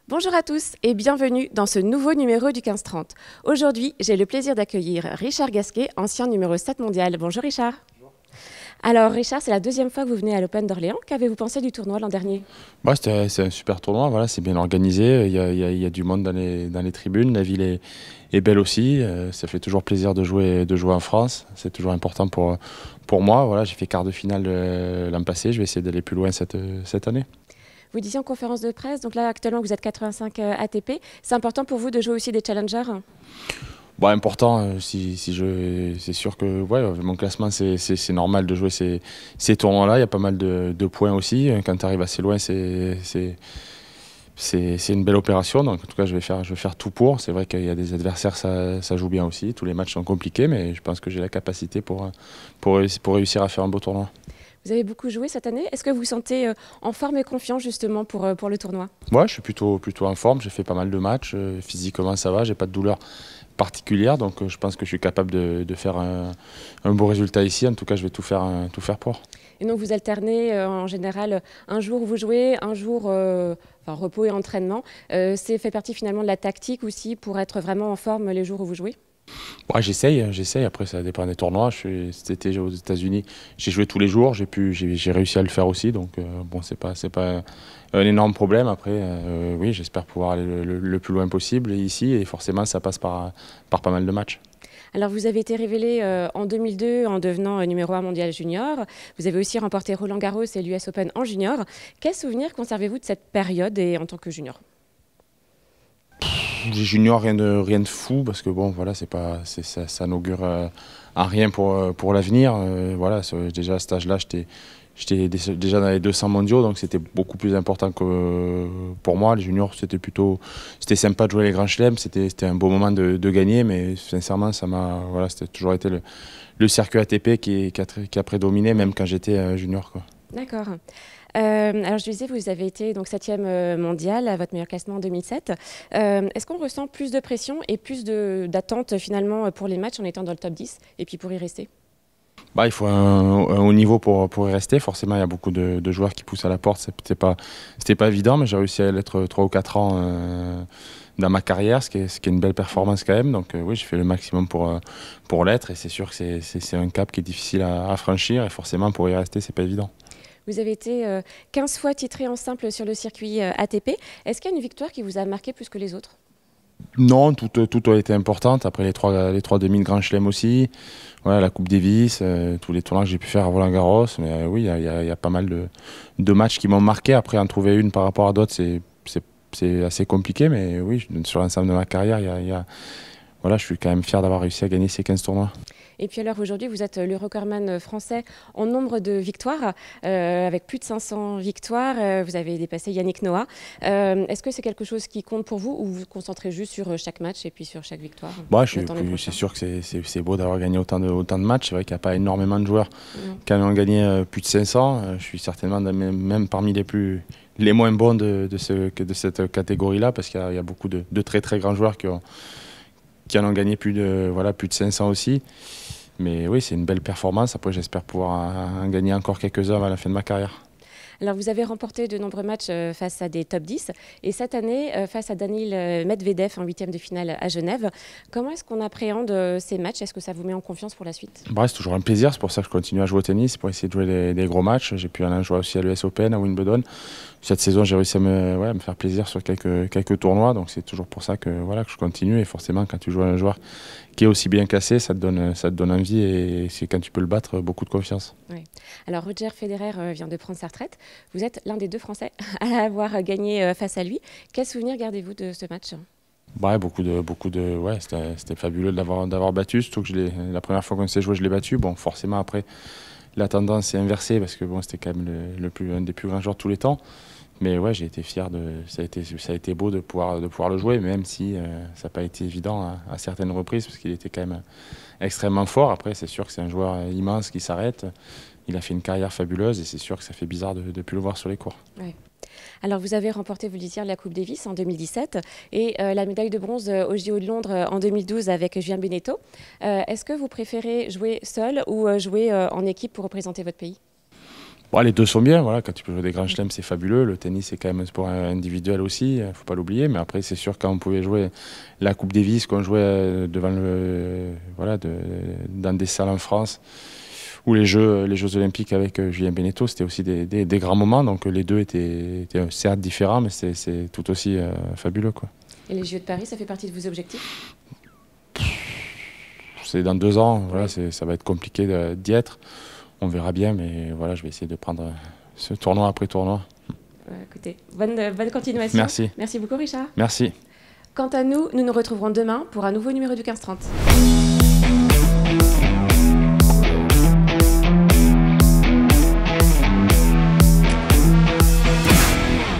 Bonjour à tous et bienvenue dans ce nouveau numéro du 15-30. Aujourd'hui, j'ai le plaisir d'accueillir Richard Gasquet, ancien numéro 7 mondial. Bonjour Richard. Bonjour. Alors Richard, c'est la deuxième fois que vous venez à l'Open d'Orléans. Qu'avez-vous pensé du tournoi l'an dernier? C'est un super tournoi, voilà, c'est bien organisé, il y a du monde dans les tribunes, la ville est belle aussi, ça fait toujours plaisir de jouer en France, c'est toujours important pour moi. Voilà, j'ai fait quart de finale l'an passé, je vais essayer d'aller plus loin cette année. Vous disiez en conférence de presse, donc là actuellement vous êtes 85 ATP. C'est important pour vous de jouer aussi des challengers? Bon, important, c'est sûr que ouais, mon classement, c'est normal de jouer ces tournois-là. Il y a pas mal de points aussi. Quand tu arrives assez loin, c'est une belle opération. Donc, en tout cas, je vais faire tout pour. C'est vrai qu'il y a des adversaires, ça joue bien aussi. Tous les matchs sont compliqués, mais je pense que j'ai la capacité pour réussir à faire un beau tournoi. Vous avez beaucoup joué cette année. Est-ce que vous vous sentez en forme et confiant justement pour le tournoi? Ouais, je suis plutôt en forme. J'ai fait pas mal de matchs. Physiquement, ça va. J'ai pas de douleur particulière. Donc, je pense que je suis capable de faire un beau résultat ici. En tout cas, je vais tout faire pour. Et donc vous alternez en général un jour où vous jouez, un jour repos et entraînement. C'est fait partie finalement de la tactique aussi pour être vraiment en forme les jours où vous jouez? Ouais, j'essaye. Après, ça dépend des tournois. Cet été aux États-Unis, j'ai joué tous les jours. J'ai réussi à le faire aussi. Donc, bon, c'est pas un énorme problème. Après, oui, j'espère pouvoir aller le plus loin possible ici. Et forcément, ça passe par pas mal de matchs. Alors vous avez été révélé en 2002 en devenant numéro 1 mondial junior. Vous avez aussi remporté Roland Garros et l'US Open en junior. Quel souvenir conservez-vous de cette période et en tant que junior? Les juniors, rien de fou, parce que bon, voilà, ça n'augure à rien pour l'avenir. Voilà, déjà à cet âge-là, j'étais déjà dans les 200 mondiaux, donc c'était beaucoup plus important que pour moi. Les juniors, c'était sympa de jouer les grands chelems, c'était un beau moment de gagner, mais sincèrement, voilà, c'était toujours été le circuit ATP qui a prédominé, même quand j'étais junior, quoi. D'accord. Alors je disais, vous avez été donc 7e mondial à votre meilleur classement en 2007. Est-ce qu'on ressent plus de pression et plus d'attente finalement pour les matchs en étant dans le top 10 et puis pour y rester? Bah, il faut un haut niveau pour y rester. Forcément, il y a beaucoup de joueurs qui poussent à la porte. C'était pas évident, mais j'ai réussi à l'être 3 ou 4 ans dans ma carrière, ce qui est une belle performance quand même. Donc oui, j'ai fait le maximum pour l'être. Et c'est sûr que c'est un cap qui est difficile à franchir. Et forcément, pour y rester, c'est pas évident. Vous avez été 15 fois titré en simple sur le circuit ATP. Est-ce qu'il y a une victoire qui vous a marqué plus que les autres? Non, tout a été importante. Après les trois demi de Grand Chelem aussi, voilà, la Coupe Davis, tous les tournois que j'ai pu faire à Roland-Garros. Mais oui, il y a pas mal de matchs qui m'ont marqué. Après, en trouver une par rapport à d'autres, c'est assez compliqué. Mais oui, sur l'ensemble de ma carrière, voilà, je suis quand même fier d'avoir réussi à gagner ces 15 tournois. Et puis alors aujourd'hui, vous êtes le recordman français en nombre de victoires, avec plus de 500 victoires. Vous avez dépassé Yannick Noah. Est-ce que c'est quelque chose qui compte pour vous ou vous vous concentrez juste sur chaque match et puis sur chaque victoire? Moi, c'est sûr que c'est beau d'avoir gagné autant de matchs. C'est vrai qu'il n'y a pas énormément de joueurs qui en ont gagné plus de 500. Je suis certainement même parmi les moins bons de cette catégorie-là, parce qu'il y a beaucoup de très très grands joueurs qui en ont gagné plus de 500 aussi. Mais oui, c'est une belle performance. Après, j'espère pouvoir en gagner encore quelques-uns à la fin de ma carrière. Alors vous avez remporté de nombreux matchs face à des top 10 et cette année face à Daniil Medvedev en 8e de finale à Genève. Comment est-ce qu'on appréhende ces matchs? Est-ce que ça vous met en confiance pour la suite? Bah, c'est toujours un plaisir, c'est pour ça que je continue à jouer au tennis, pour essayer de jouer des gros matchs. J'ai pu en jouer aussi à l'US Open, à Wimbledon. Cette saison, j'ai réussi à me faire plaisir sur quelques tournois, donc c'est toujours pour ça que je continue. Et forcément, quand tu joues à un joueur qui est aussi bien classé, ça te donne envie, et c'est quand tu peux le battre, beaucoup de confiance. Oui. Alors Roger Federer vient de prendre sa retraite. Vous êtes l'un des 2 Français à avoir gagné face à lui. Quel souvenir gardez-vous de ce match? Ouais, ouais, c'était fabuleux de l'avoir battu, surtout que la première fois qu'on s'est joué, je l'ai battu. Bon, forcément, après, la tendance s'est inversée, parce que bon, c'était quand même un des plus grands joueurs de tous les temps. Mais ouais, j'ai été fier ça a été beau de pouvoir le jouer, même si ça n'a pas été évident à certaines reprises, parce qu'il était quand même extrêmement fort. Après, c'est sûr que c'est un joueur immense qui s'arrête. Il a fait une carrière fabuleuse, et c'est sûr que ça fait bizarre de ne plus le voir sur les cours. Ouais. Alors vous avez remporté, vous le disiez, la Coupe Davis en 2017 et la médaille de bronze au JO de Londres en 2012 avec Julien Benneteau. Est-ce que vous préférez jouer seul ou jouer en équipe pour représenter votre pays? Bon, les deux sont bien, voilà. Quand tu peux jouer des grands chelems, c'est fabuleux. Le tennis, c'est quand même un sport individuel aussi, il ne faut pas l'oublier. Mais après, c'est sûr, quand on pouvait jouer la Coupe Davis, qu'on jouait dans des salles en France, ou les Jeux Olympiques avec Julien Beneteau, c'était aussi des grands moments. Donc les deux étaient certes différents, mais c'est tout aussi fabuleux, quoi. Et les Jeux de Paris, ça fait partie de vos objectifs? C'est dans 2 ans, voilà, ça va être compliqué d'y être. On verra bien, mais voilà, je vais essayer de prendre ce tournoi après tournoi. Écoutez, bonne continuation. Merci. Merci beaucoup, Richard. Merci. Quant à nous, nous nous retrouverons demain pour un nouveau numéro du 15-30.